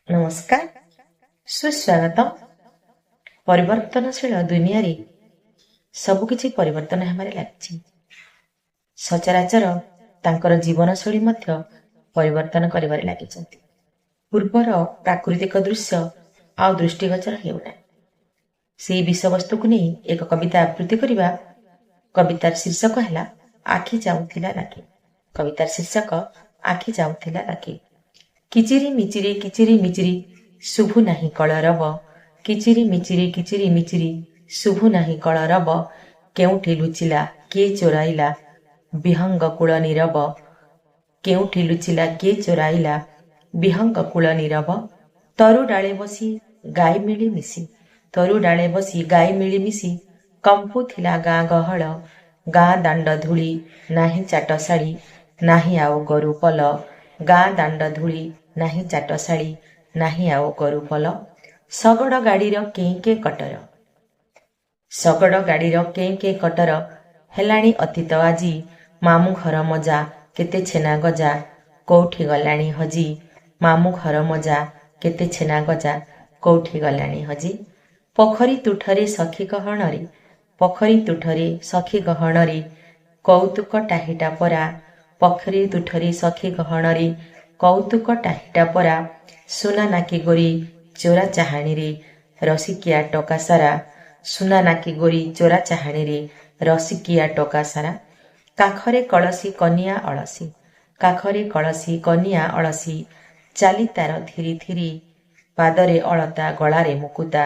ନମସ୍କାର, ସୁସ୍ୱାଗତମ। ପରିବର୍ତ୍ତନଶୀଳ ଦୁନିଆରେ ସବୁକିଛି ପରିବର୍ତ୍ତନ ହେବାରେ ଲାଗିଛି। ସଚରାଚର ତାଙ୍କର ଜୀବନଶୈଳୀ ମଧ୍ୟ ପରିବର୍ତ୍ତନ କରିବାରେ ଲାଗିଛନ୍ତି। ପୂର୍ବର ପ୍ରାକୃତିକ ଦୃଶ୍ୟ ଆଉ ଦୃଷ୍ଟିଗୋଚର ହେଉନାହିଁ। ସେହି ବିଷୟବସ୍ତୁକୁ ନେଇ ଏକ କବିତା ଆବୃତ୍ତି କରିବା। କବିତାର ଶୀର୍ଷକ ହେଲା ଆଖି ଯାଉଥିଲା ଲାଗି। କବିତାର ଶୀର୍ଷକ ଆଖି ଯାଉଥିଲା ଲାଗି। କିଚିରି ମିଚିରି କିଚିରି ମିଚିରି ଶୁଭୁ ନାହିଁ କଳରବ। କିଚିରି ମିଚିରି ଶୁଭୁ ନାହିଁ କଳରବ। କେଉଁଠି ଲୁଚିଲା କିଏ ଚୋରାଇଲା ବିହଙ୍ଗ କୂଳ ନୀରବ। କେଉଁଠି ଲୁଚିଲା କିଏ ଚୋରାଇଲା ବିହଙ୍ଗ କୂଳ ନୀରବ। ତରୁ ଡାଳେ ବସି ଗାଈ ମିଳିମିଶି ତରୁ ଡାଳେ ବସି ଗାଈ ମିଳିମିଶି କମ୍ପୁଥିଲା ଗାଁ ଗହଳ। ଗାଁ ଦାଣ୍ଡ ଧୂଳି ନାହିଁ ଚାଟଶାଳୀ ନାହିଁ ଆଉ ଗୋରୁ ପଲ। ଗାଁ ଦାଣ୍ଡ ଧୂଳି ନାହିଁ ଚାଟଶାଳୀ ନାହିଁ ଆଉ ଗୋରୁ ପଲ। ଶଗଡ଼ ଗାଡ଼ିର କେଁ କେଁ କଟର ଶଗଡ଼ ଗାଡ଼ିର କେଁ କେଁ କଟର ହେଲାଣି ଅତୀତ ଆଜି। ମାମୁଁ ଘର ମଜା କେତେ ଛେନା ଗଜା କୋଉଠି ଗଲାଣି ହଜି। ମାମୁଁ ଘର ମଜା କେତେ ଛେନା ଗଜା କୋଉଠି ଗଲାଣି ହଜି। ପୋଖରୀ ତୁଠରେ ସଖୀ ଗହଣରେ ପୋଖରୀ ତୁଠରେ ସଖୀ ଗହଣରେ କୌତୁକ ଟାହିଟା ପରା। ପୋଖରୀ ତୁଠରେ ସଖୀ ଗହଣରେ କୌତୁକ ଟାହିଟା ପରା। ସୁନା ନାକି ଗୋରି ଚୋରା ଚାହାଣୀରେ ରସିକିଆ ଟୋକା ସାରା। ସୁନା ନାକି ଗୋରି ଚୋରା ଚାହାଣୀରେ ରସିକିଆ ଟୋକା ସାରା। କାଖରେ କଳସୀ କନିଆ ଅଳସୀ କାଖରେ କଳସୀ କନିଆ ଅଳସୀ ଚାଲି ତାର ଧିରି ଧିରି। ପାଦରେ ଅଳତା ଗଳାରେ ମୁକୁତା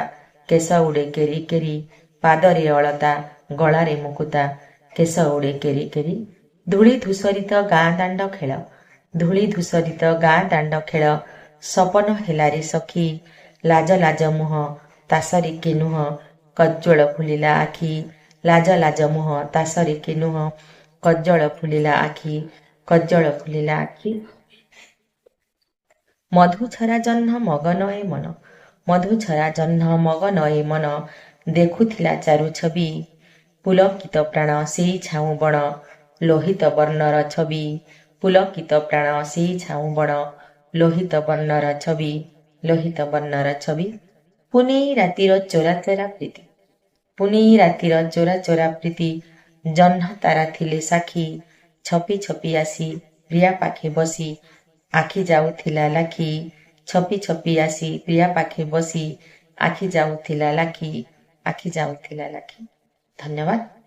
କେଶ ଉଡ଼େ କେରି କେରି। ପାଦରେ ଅଳତା ଗଳାରେ ମୁକୁତା କେଶ ଉଡ଼େ କେରି କେରି। ଧୂଳି ଧୂସରିତ ଗାଁ ଦାଣ୍ଡ ଖେଳ ଧୂଳି ଧୂସରିତ ଗାଁ ଦାଣ୍ଡ ଖେଳ। ସପନ ହେଲାରେ ସଖୀ ଲାଜ ଲାଜ ମୁହଁ ତାସରେ କି ନୁହଁ କଜ୍ଜଳ ଫୁଲିଲା ଆଖି। ଲାଜ ଲାଜ ମୁହଁ ତାସରେ କି ନୁହଁ କଜ୍ଜଳ ଫୁଲିଲା ଆଖି କଜ୍ଜଳ ଫୁଲିଲା ଆଖି। ମଧୁଛରା ଜହ୍ନ ମଗନ ଏ ମନ ମଧୁଛରା ଜହ୍ନ ମଗନ ଏ ମନ। ଦେଖୁଥିଲା ଚାରୁ ଛବି ପୁଲକିତ ପ୍ରାଣ ସେଇ ଝାଉଁ ବଣ। ଲୋହିତ ବର୍ଣ୍ଣର ଛବି ପୁଲକିତ ପ୍ରାଣ ସେଇ ଝାଉଁ ବଣ। ଲୋହିତ ବର୍ଣ୍ଣର ଛବି ଲୋହିତ ବର୍ଣ୍ଣର ଛବି। ପୁନେଇ ରାତିର ଚୋରା ଚୋରା ପ୍ରୀତି ପୁନେଇ ରାତିର ଚୋରା ଚୋରା ପ୍ରୀତି। ଜହ୍ନ ତାରା ଥିଲେ ସାକ୍ଷୀ ଛପି ଛପି ଆସି ପ୍ରିୟା ପାଖେ ବସି ଆଖି ଯାଉଥିଲା ଲାଖି। ଛପି ଛପି ଆସି ପ୍ରିୟା ପାଖେ ବସି ଆଖି ଯାଉଥିଲା ଲାଖି ଆଖି ଯାଉଥିଲା ଲାଖି। ଧନ୍ୟବାଦ।